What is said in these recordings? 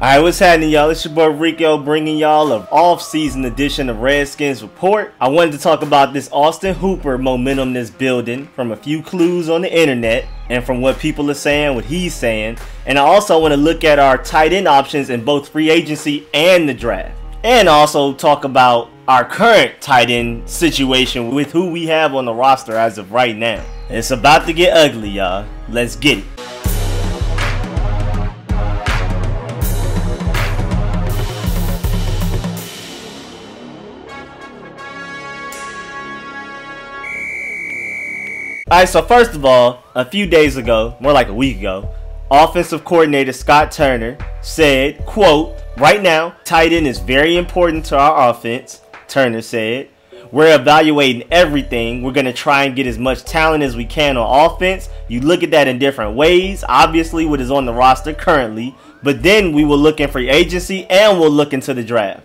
Alright, what's happening, y'all? It's your boy Rico bringing y'all an off-season edition of Redskins Report. I wanted to talk about this Austin Hooper momentum that's building from a few clues on the internet and from what people are saying, what he's saying. And I also want to look at our tight end options in both free agency and the draft. And also talk about our current tight end situation with who we have on the roster as of right now. It's about to get ugly, y'all. Let's get it. Alright, so first of all, a few days ago, more like a week ago, offensive coordinator Scott Turner said, quote, "Right now, tight end is very important to our offense," Turner said. "We're evaluating everything. We're going to try and get as much talent as we can on offense. You look at that in different ways, obviously what is on the roster currently, but then we will look in free agency and we'll look into the draft.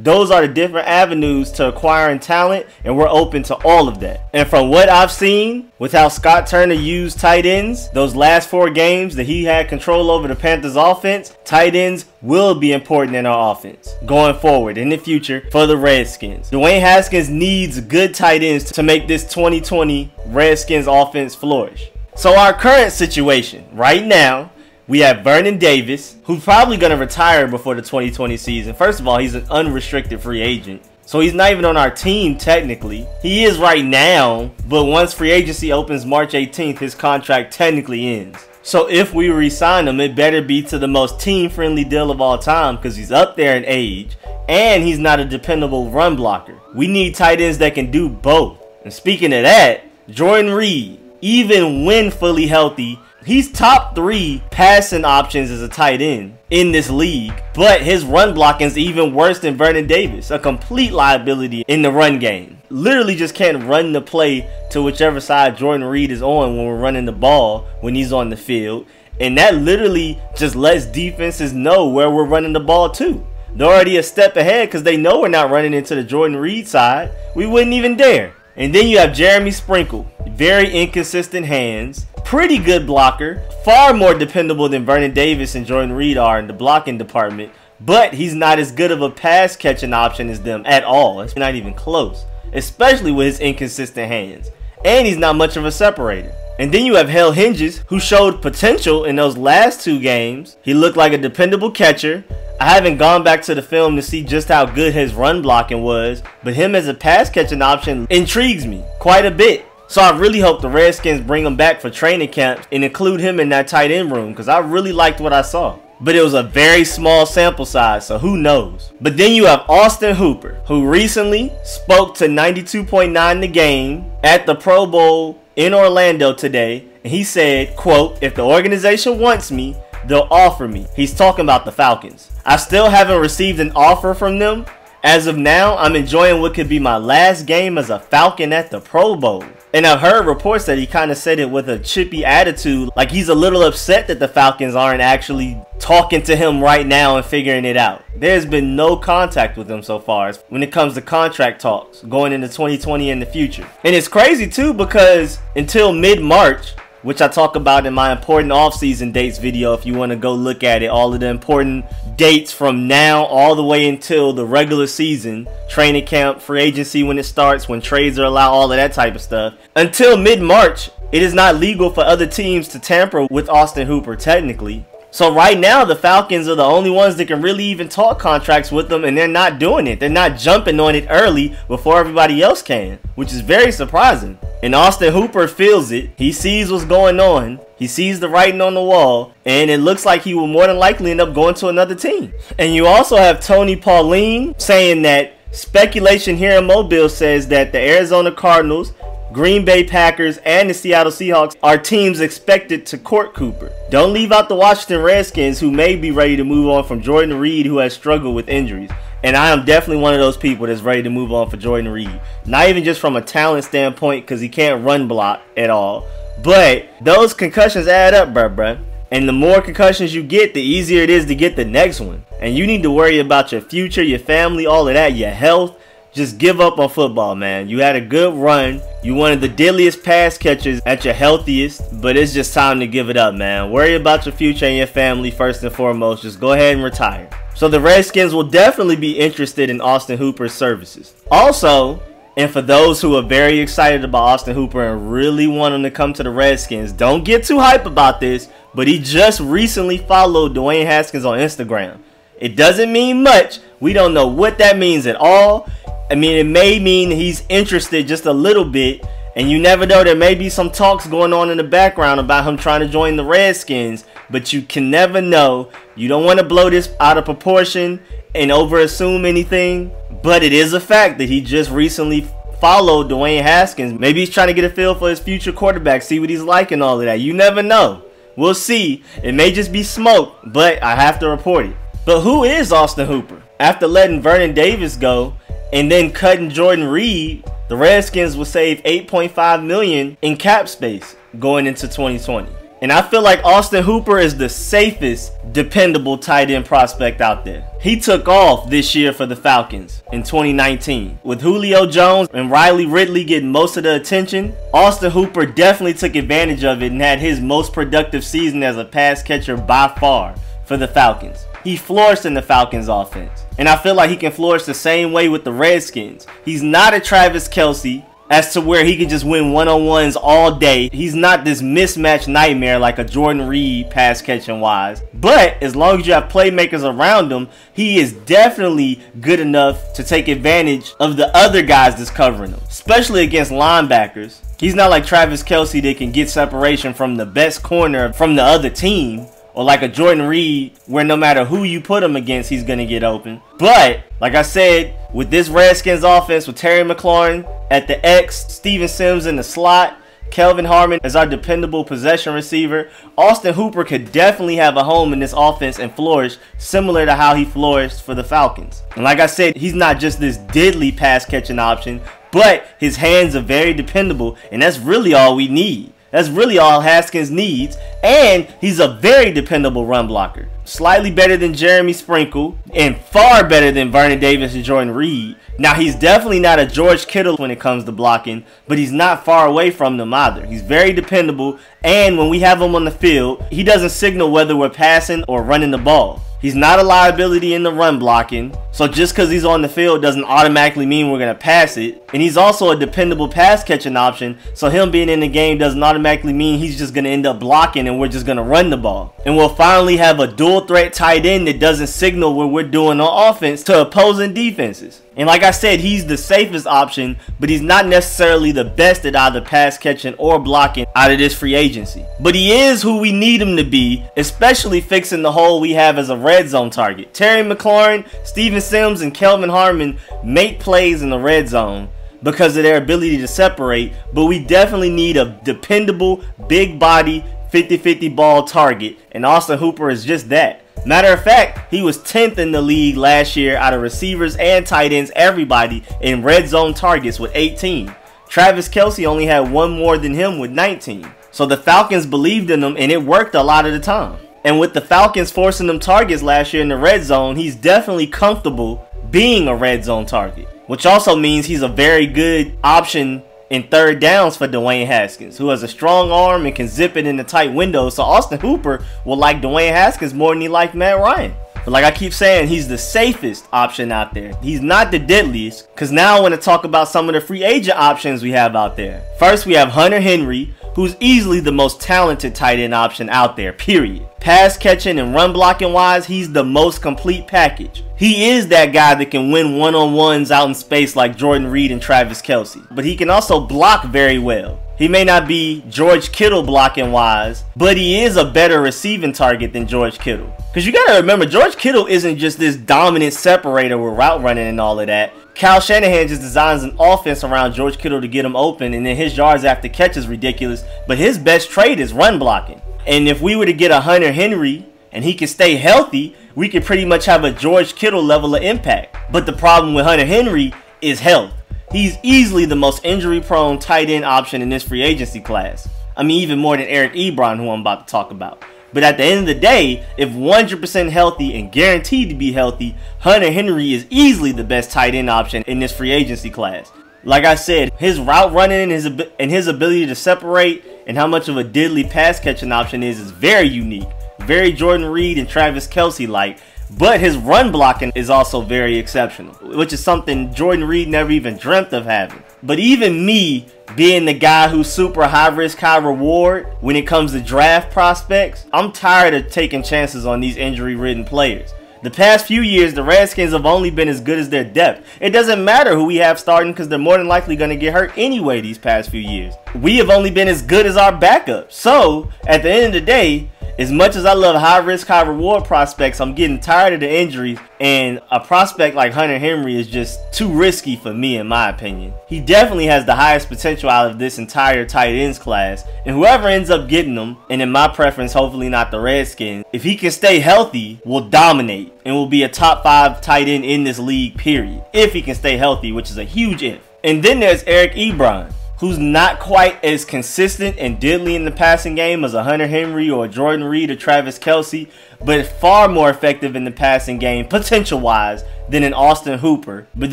Those are the different avenues to acquiring talent, and we're open to all of that." And from what I've seen with how Scott Turner used tight ends, those last 4 games that he had control over the Panthers offense, tight ends will be important in our offense going forward in the future for the Redskins. Dwayne Haskins needs good tight ends to make this 2020 Redskins offense flourish. So our current situation right now, we have Vernon Davis, who's probably going to retire before the 2020 season. First of all, he's an unrestricted free agent, so he's not even on our team technically. He is right now, but once free agency opens March 18th, his contract technically ends. So if we re-sign him, it better be to the most team-friendly deal of all time because he's up there in age, and he's not a dependable run blocker. We need tight ends that can do both. And speaking of that, Jordan Reed, even when fully healthy, he's top 3 passing options as a tight end in this league, but his run blocking is even worse than Vernon Davis, a complete liability in the run game. Literally just can't run the play to whichever side Jordan Reed is on when we're running the ball when he's on the field, and that literally just lets defenses know where we're running the ball to. They're already a step ahead because they know we're not running into the Jordan Reed side. We wouldn't even dare. And then you have Jeremy Sprinkle, very inconsistent hands, pretty good blocker, far more dependable than Vernon Davis and Jordan Reed are in the blocking department, but he's not as good of a pass catching option as them at all. It's not even close, especially with his inconsistent hands. And he's not much of a separator. And then you have Hale Hinges, who showed potential in those last 2 games. He looked like a dependable catcher. I haven't gone back to the film to see just how good his run blocking was, but him as a pass catching option intrigues me quite a bit. So I really hope the Redskins bring him back for training camp and include him in that tight end room because I really liked what I saw. But it was a very small sample size, so who knows. But then you have Austin Hooper, who recently spoke to 92.9 The Game at the Pro Bowl in Orlando today. And he said, quote, "If the organization wants me, they'll offer me." He's talking about the Falcons. "I still haven't received an offer from them. As of now, I'm enjoying what could be my last game as a Falcon at the Pro Bowl." And I've heard reports that he kind of said it with a chippy attitude, like he's a little upset that the Falcons aren't actually talking to him right now and figuring it out. There's been no contact with him so far when it comes to contract talks going into 2020 in the future. And it's crazy too because until mid-March, which I talk about in my important off-season dates video if you want to go look at it, all of the important dates from now all the way until the regular season, training camp, free agency when it starts, when trades are allowed, all of that type of stuff. Until mid-March, it is not legal for other teams to tamper with Austin Hooper technically. So right now, the Falcons are the only ones that can really even talk contracts with them, and they're not doing it. They're not jumping on it early before everybody else can, which is very surprising. And Austin Hooper feels it. He sees what's going on. He sees the writing on the wall, and it looks like he will more than likely end up going to another team. And you also have Tony Pauline saying that speculation here in Mobile says that the Arizona Cardinals, Green Bay Packers, and the Seattle Seahawks are teams expected to court Cooper. Don't leave out the Washington Redskins, who may be ready to move on from Jordan Reed, who has struggled with injuries. And I am definitely one of those people that's ready to move on for Jordan Reed. Not even just from a talent standpoint because he can't run block at all. But those concussions add up, bruh. And the more concussions you get, the easier it is to get the next one. And you need to worry about your future, your family, all of that, your health. just give up on football, man. You had a good run. You one of the deadliest pass catchers at your healthiest, but it's just time to give it up, man. Worry about your future and your family first and foremost. Just go ahead and retire. So the Redskins will definitely be interested in Austin Hooper's services. Also, and for those who are very excited about Austin Hooper and really want him to come to the Redskins, don't get too hype about this, but he just recently followed Dwayne Haskins on Instagram. It doesn't mean much. We don't know what that means at all. I mean, it may mean he's interested just a little bit, and you never know, there may be some talks going on in the background about him trying to join the Redskins, but you can never know. You don't want to blow this out of proportion and over-assume anything, but it is a fact that he just recently followed Dwayne Haskins. Maybe he's trying to get a feel for his future quarterback, see what he's like and all of that. You never know. We'll see. It may just be smoke, but I have to report it. But who is Austin Hooper? After letting Vernon Davis go and then cutting Jordan Reed, the Redskins will save $8.5 million in cap space going into 2020. And I feel like Austin Hooper is the safest, dependable tight end prospect out there. He took off this year for the Falcons in 2019. With Julio Jones and Riley Ridley getting most of the attention, Austin Hooper definitely took advantage of it and had his most productive season as a pass catcher by far for the Falcons. He flourished in the Falcons offense. And I feel like he can flourish the same way with the Redskins. He's not a Travis Kelce as to where he can just win one-on-ones all day. He's not this mismatch nightmare like a Jordan Reed pass catching wise. But as long as you have playmakers around him, he is definitely good enough to take advantage of the other guys that's covering him, especially against linebackers. He's not like Travis Kelce that can get separation from the best corner from the other team, or like a Jordan Reed where no matter who you put him against, he's going to get open. But like I said, with this Redskins offense, with Terry McLaurin at the X, Steven Sims in the slot, Kelvin Harmon as our dependable possession receiver, Austin Hooper could definitely have a home in this offense and flourish similar to how he flourished for the Falcons. And like I said, he's not just this deadly pass catching option, but his hands are very dependable, and that's really all we need. That's really all Haskins needs, and he's a very dependable run blocker. Slightly better than Jeremy Sprinkle, and far better than Vernon Davis and Jordan Reed. Now, he's definitely not a George Kittle when it comes to blocking, but he's not far away from them either. He's very dependable, and when we have him on the field, he doesn't signal whether we're passing or running the ball. He's not a liability in the run blocking, so just because he's on the field doesn't automatically mean we're going to pass it. And he's also a dependable pass catching option, so him being in the game doesn't automatically mean he's just going to end up blocking and we're just going to run the ball. And we'll finally have a dual threat tight end that doesn't signal what we're doing on offense to opposing defenses. And like I said, he's the safest option, but he's not necessarily the best at either pass catching or blocking out of this free agency. But he is who we need him to be, especially fixing the hole we have as a red zone target. Terry McLaurin, Steven Sims, and Kelvin Harmon make plays in the red zone because of their ability to separate, but we definitely need a dependable, big body, 50-50 ball target, and Austin Hooper is just that. Matter of fact, he was 10th in the league last year out of receivers and tight ends, everybody, in red zone targets with 18. Travis Kelce only had one more than him with 19. So the Falcons believed in him, and it worked a lot of the time. And with the Falcons forcing them targets last year in the red zone, he's definitely comfortable being a red zone target, which also means he's a very good option in third downs for Dwayne Haskins, who has a strong arm and can zip it in the tight window. So Austin Hooper will like Dwayne Haskins more than he liked Matt Ryan. But like I keep saying, he's the safest option out there. He's not the deadliest, because now I want to talk about some of the free agent options we have out there. First, we have Hunter Henry, who's easily the most talented tight end option out there, period. Pass catching and run blocking wise, he's the most complete package. He is that guy that can win one-on-ones out in space like Jordan Reed and Travis Kelce. But he can also block very well. He may not be George Kittle blocking wise, but he is a better receiving target than George Kittle. Because you got to remember, George Kittle isn't just this dominant separator with route running and all of that. Kyle Shanahan just designs an offense around George Kittle to get him open, and then his yards after catch is ridiculous. But his best trait is run blocking. And if we were to get a Hunter Henry and he can stay healthy, we could pretty much have a George Kittle level of impact. But the problem with Hunter Henry is health. He's easily the most injury-prone tight end option in this free agency class. I mean, even more than Eric Ebron, who I'm about to talk about. But at the end of the day, if 100% healthy and guaranteed to be healthy, Hunter Henry is easily the best tight end option in this free agency class. Like I said, his route running and his ability to separate and how much of a diddly pass catching option is very unique. Very Jordan Reed and Travis Kelce-like. But his run blocking is also very exceptional, which is something Jordan Reed never even dreamt of having. But even me, being the guy who's super high risk, high reward when it comes to draft prospects, I'm tired of taking chances on these injury-ridden players. The past few years, the Redskins have only been as good as their depth. It doesn't matter who we have starting because they're more than likely going to get hurt anyway these past few years. We have only been as good as our backup. So, at the end of the day, as much as I love high-risk, high-reward prospects, I'm getting tired of the injuries, and a prospect like Hunter Henry is just too risky for me, in my opinion. He definitely has the highest potential out of this entire tight ends class, and whoever ends up getting him, and in my preference, hopefully not the Redskins, if he can stay healthy, will dominate and will be a top 5 tight end in this league, period. If he can stay healthy, which is a huge if. And then there's Eric Ebron, who's not quite as consistent and diddly in the passing game as a Hunter Henry or a Jordan Reed or Travis Kelce, but far more effective in the passing game, potential-wise, than an Austin Hooper. But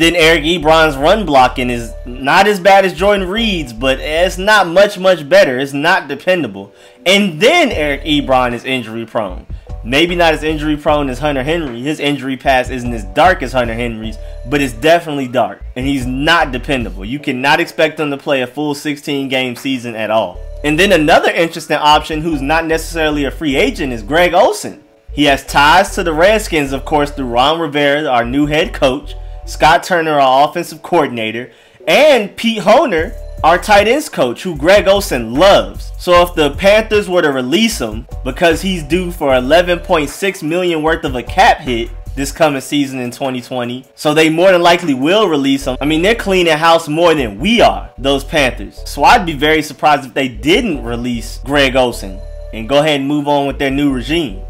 then Eric Ebron's run blocking is not as bad as Jordan Reed's, but it's not much better. It's not dependable. And then Eric Ebron is injury-prone. Maybe not as injury-prone as Hunter Henry. His injury past isn't as dark as Hunter Henry's, but it's definitely dark. And he's not dependable. You cannot expect him to play a full 16-game season at all. And then another interesting option who's not necessarily a free agent is Greg Olsen. He has ties to the Redskins, of course, through Ron Rivera, our new head coach, Scott Turner, our offensive coordinator, and Pete Honer, our tight ends coach, who Greg Olsen loves. So if the Panthers were to release him because he's due for $11.6 million worth of a cap hit this coming season in 2020, so they more than likely will release him. I mean, they're cleaning house more than we are, those Panthers. So I'd be very surprised if they didn't release Greg Olsen and go ahead and move on with their new regime.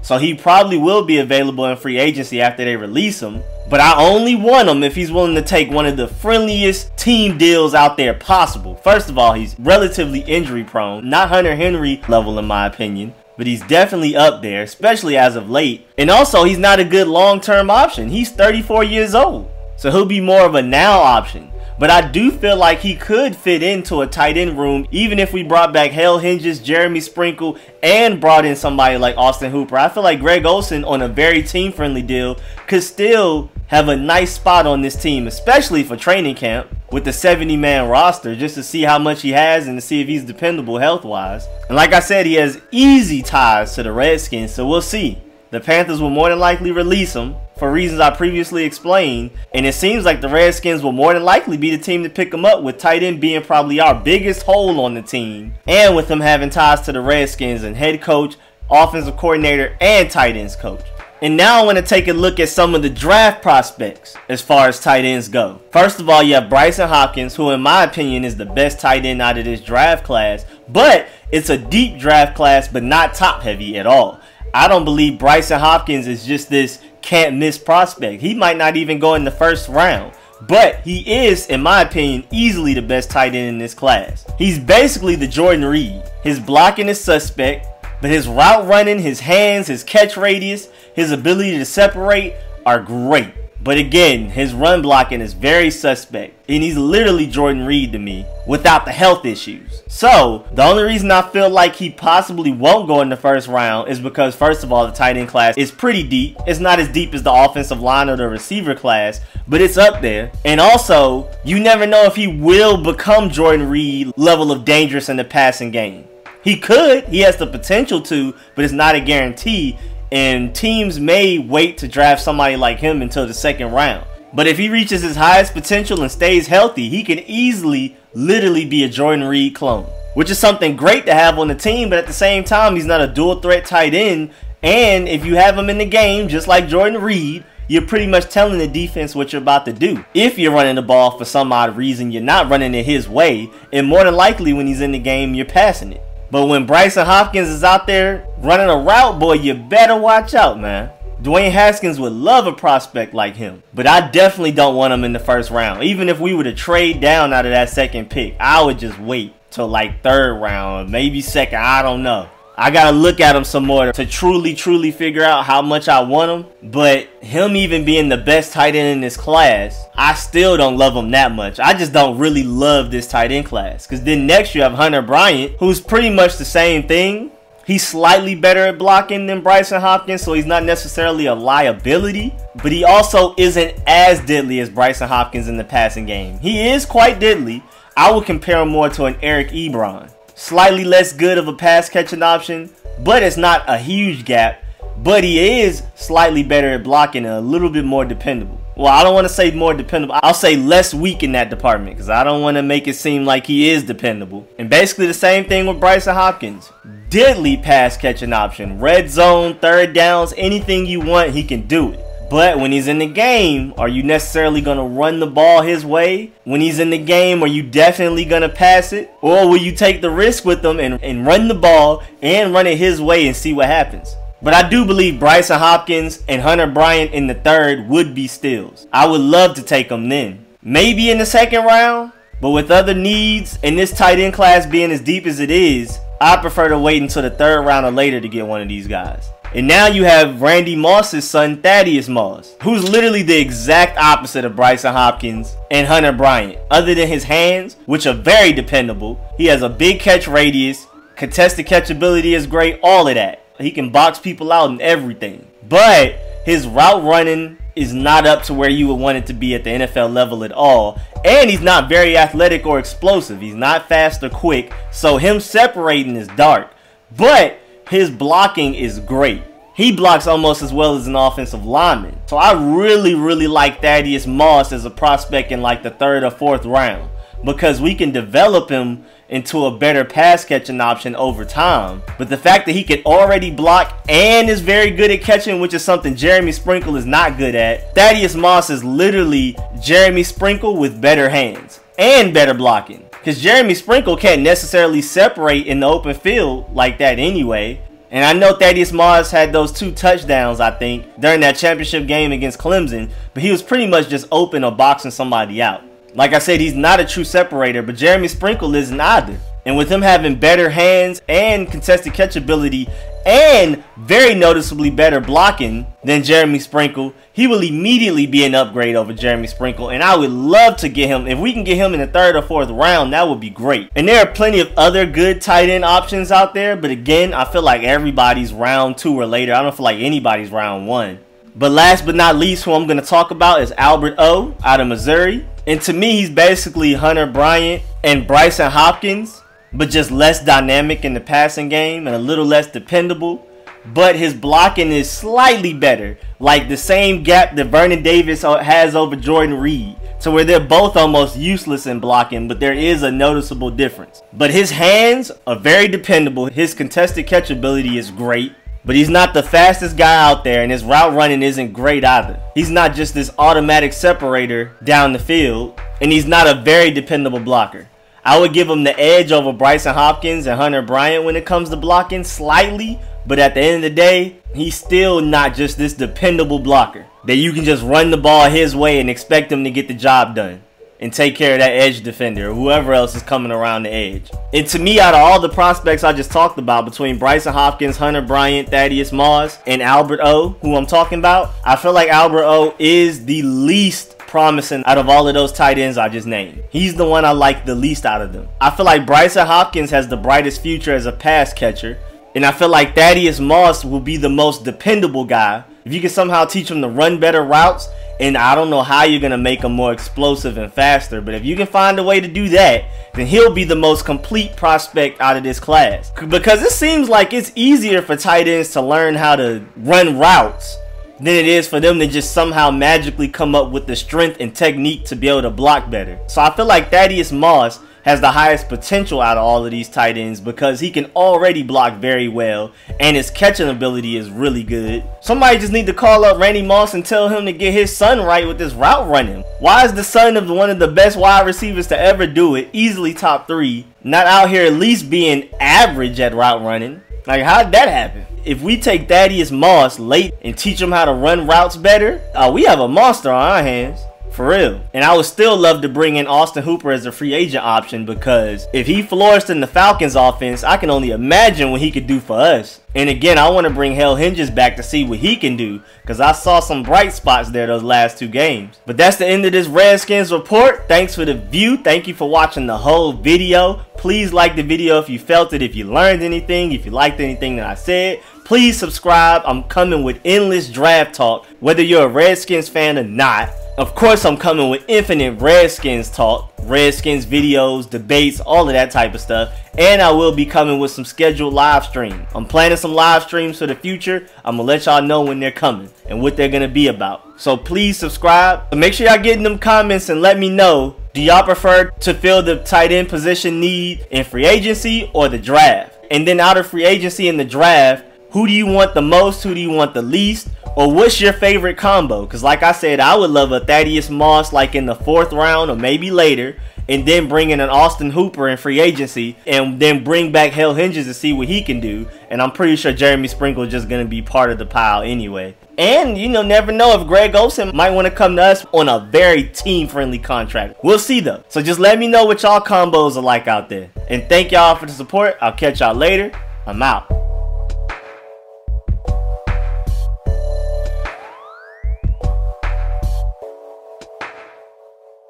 So he probably will be available in free agency after they release him. But I only want him if he's willing to take one of the friendliest team deals out there possible. First of all, he's relatively injury prone. Not Hunter Henry level in my opinion. But he's definitely up there, especially as of late. And also, he's not a good long-term option. He's 34 years old. So he'll be more of a now option. But I do feel like he could fit into a tight end room even if we brought back Hale Hinges, Jeremy Sprinkle, and brought in somebody like Austin Hooper. I feel like Greg Olsen on a very team-friendly deal could still have a nice spot on this team, especially for training camp with the 70-man roster, just to see how much he has and to see if he's dependable health-wise. And like I said, he has easy ties to the Redskins, so we'll see. The Panthers will more than likely release him for reasons I previously explained, and it seems like the Redskins will more than likely be the team to pick him up, with tight end being probably our biggest hole on the team, and with him having ties to the Redskins and head coach, offensive coordinator, and tight ends coach. And now I want to take a look at some of the draft prospects as far as tight ends go. First of all, you have Bryson Hopkins, who in my opinion is the best tight end out of this draft class, but it's a deep draft class, but not top heavy at all. I don't believe Bryson Hopkins is just this can't miss prospect. He might not even go in the first round, but he is, in my opinion, easily the best tight end in this class. He's basically the Jordan Reed. His blocking is suspect, but his route running, his hands, his catch radius, his ability to separate are great. But again, his run blocking is very suspect, and he's literally Jordan Reed to me without the health issues. So the only reason I feel like he possibly won't go in the first round is because, first of all, the tight end class is pretty deep. It's not as deep as the offensive line or the receiver class, but it's up there. And also, you never know if he will become Jordan Reed level of dangerous in the passing game. He could, he has the potential to, but it's not a guarantee. And teams may wait to draft somebody like him until the second round. But if he reaches his highest potential and stays healthy, he can easily, literally be a Jordan Reed clone. Which is something great to have on the team, but at the same time, he's not a dual threat tight end. And if you have him in the game, just like Jordan Reed, you're pretty much telling the defense what you're about to do. If you're running the ball for some odd reason, you're not running it his way. And more than likely, when he's in the game, you're passing it. But when Bryson Hopkins is out there running a route, boy, you better watch out, man. Dwayne Haskins would love a prospect like him. But I definitely don't want him in the first round. Even if we were to trade down out of that second pick, I would just wait till like third round, or maybe second, I don't know. I gotta look at him some more to truly figure out how much I want him. But him even being the best tight end in this class, I still don't love him that much. I just don't really love this tight end class. Because then next you have Hunter Bryant, who's pretty much the same thing. He's slightly better at blocking than Bryson Hopkins, so he's not necessarily a liability. But he also isn't as deadly as Bryson Hopkins in the passing game. He is quite deadly. I would compare him more to an Eric Ebron. Slightly less good of a pass catching option, but it's not a huge gap. But he is slightly better at blocking and a little bit more dependable. Well, I don't want to say more dependable. I'll say less weak in that department because I don't want to make it seem like he is dependable. And basically the same thing with Bryson Hopkins. Deadly pass catching option. Red zone, third downs, anything you want, he can do it. But when he's in the game, are you necessarily going to run the ball his way? When he's in the game, are you definitely going to pass it? Or will you take the risk with him and run the ball and run it his way and see what happens? But I do believe Bryson Hopkins and Hunter Bryant in the third would be steals. I would love to take them then. Maybe in the second round, but with other needs and this tight end class being as deep as it is, I prefer to wait until the third round or later to get one of these guys. And now you have Randy Moss's son, Thaddeus Moss, who's literally the exact opposite of Bryson Hopkins and Hunter Bryant. Other than his hands, which are very dependable, he has a big catch radius, contested catchability is great, all of that. He can box people out and everything. But his route running is not up to where you would want it to be at the NFL level at all. And he's not very athletic or explosive. He's not fast or quick. So him separating is dark. But his blocking is great. He blocks almost as well as an offensive lineman. So I really like Thaddeus Moss as a prospect in like the third or fourth round. Because we can develop him into a better pass catching option over time. But the fact that he can already block and is very good at catching, which is something Jeremy Sprinkle is not good at. Thaddeus Moss is literally Jeremy Sprinkle with better hands and better blocking. Because Jeremy Sprinkle can't necessarily separate in the open field like that anyway. And I know Thaddeus Moss had those 2 touchdowns, I think, during that championship game against Clemson. But he was pretty much just open or boxing somebody out. Like I said, he's not a true separator, but Jeremy Sprinkle isn't either. And with him having better hands and contested catchability and very noticeably better blocking than Jeremy Sprinkle, he will immediately be an upgrade over Jeremy Sprinkle. And I would love to get him. If we can get him in the third or fourth round, that would be great. And there are plenty of other good tight end options out there. But again, I feel like everybody's round 2 or later. I don't feel like anybody's round 1. But last but not least, who I'm going to talk about is Albert O out of Missouri. And to me, he's basically Hunter Bryant and Bryson Hopkins, but just less dynamic in the passing game and a little less dependable. But his blocking is slightly better, like the same gap that Vernon Davis has over Jordan Reed, to where they're both almost useless in blocking, but there is a noticeable difference. But his hands are very dependable. His contested catchability is great. But he's not the fastest guy out there, and his route running isn't great either. He's not just this automatic separator down the field, and he's not a very dependable blocker. I would give him the edge over Bryson Hopkins and Hunter Bryant when it comes to blocking slightly, but at the end of the day, he's still not just this dependable blocker that you can just run the ball his way and expect him to get the job done and take care of that edge defender or whoever else is coming around the edge. And to me, out of all the prospects I just talked about, between Bryson Hopkins, Hunter Bryant, Thaddeus Moss, and Albert O, who I'm talking about, I feel like Albert O is the least promising out of all of those tight ends I just named. He's the one I like the least out of them. I feel like Bryson Hopkins has the brightest future as a pass catcher, and I feel like Thaddeus Moss will be the most dependable guy. If you can somehow teach him to run better routes, and I don't know how you're going to make him more explosive and faster, but if you can find a way to do that, then he'll be the most complete prospect out of this class. Because it seems like it's easier for tight ends to learn how to run routes than it is for them to just somehow magically come up with the strength and technique to be able to block better. So I feel like Thaddeus Moss has the highest potential out of all of these tight ends because he can already block very well and his catching ability is really good. Somebody just need to call up Randy Moss and tell him to get his son right with this route running. Why is the son of one of the best wide receivers to ever do it, easily top 3, not out here at least being average at route running? Like, how did that happen? If we take Thaddeus Moss late and teach him how to run routes better, we have a monster on our hands. For real. And I would still love to bring in Austin Hooper as a free agent option, because if he flourished in the Falcons offense, I can only imagine what he could do for us. And again, I want to bring Hale Hinges back to see what he can do, because I saw some bright spots there those last 2 games. But that's the end of this Redskins report. Thanks for the view. Thank you for watching the whole video. Please like the video if you felt it, if you learned anything, if you liked anything that I said. Please subscribe. I'm coming with endless draft talk, whether you're a Redskins fan or not. Of course, I'm coming with infinite Redskins talk, Redskins videos, debates, all of that type of stuff. And I will be coming with some scheduled live stream. I'm planning some live streams for the future. I'm going to let y'all know when they're coming and what they're going to be about. So please subscribe. Make sure y'all get in them comments and let me know, do y'all prefer to fill the tight end position need in free agency or the draft? And then out of free agency and the draft, who do you want the most? Who do you want the least? Or what's your favorite combo? Because like I said, I would love a Thaddeus Moss like in the 4th round or maybe later, and then bring in an Austin Hooper in free agency, and then bring back Hale Hinges to see what he can do. And I'm pretty sure Jeremy Sprinkle is just going to be part of the pile anyway. And you know, never know if Greg Olsen might want to come to us on a very team-friendly contract. We'll see though. So just let me know what y'all combos are like out there. And thank y'all for the support. I'll catch y'all later. I'm out.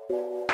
You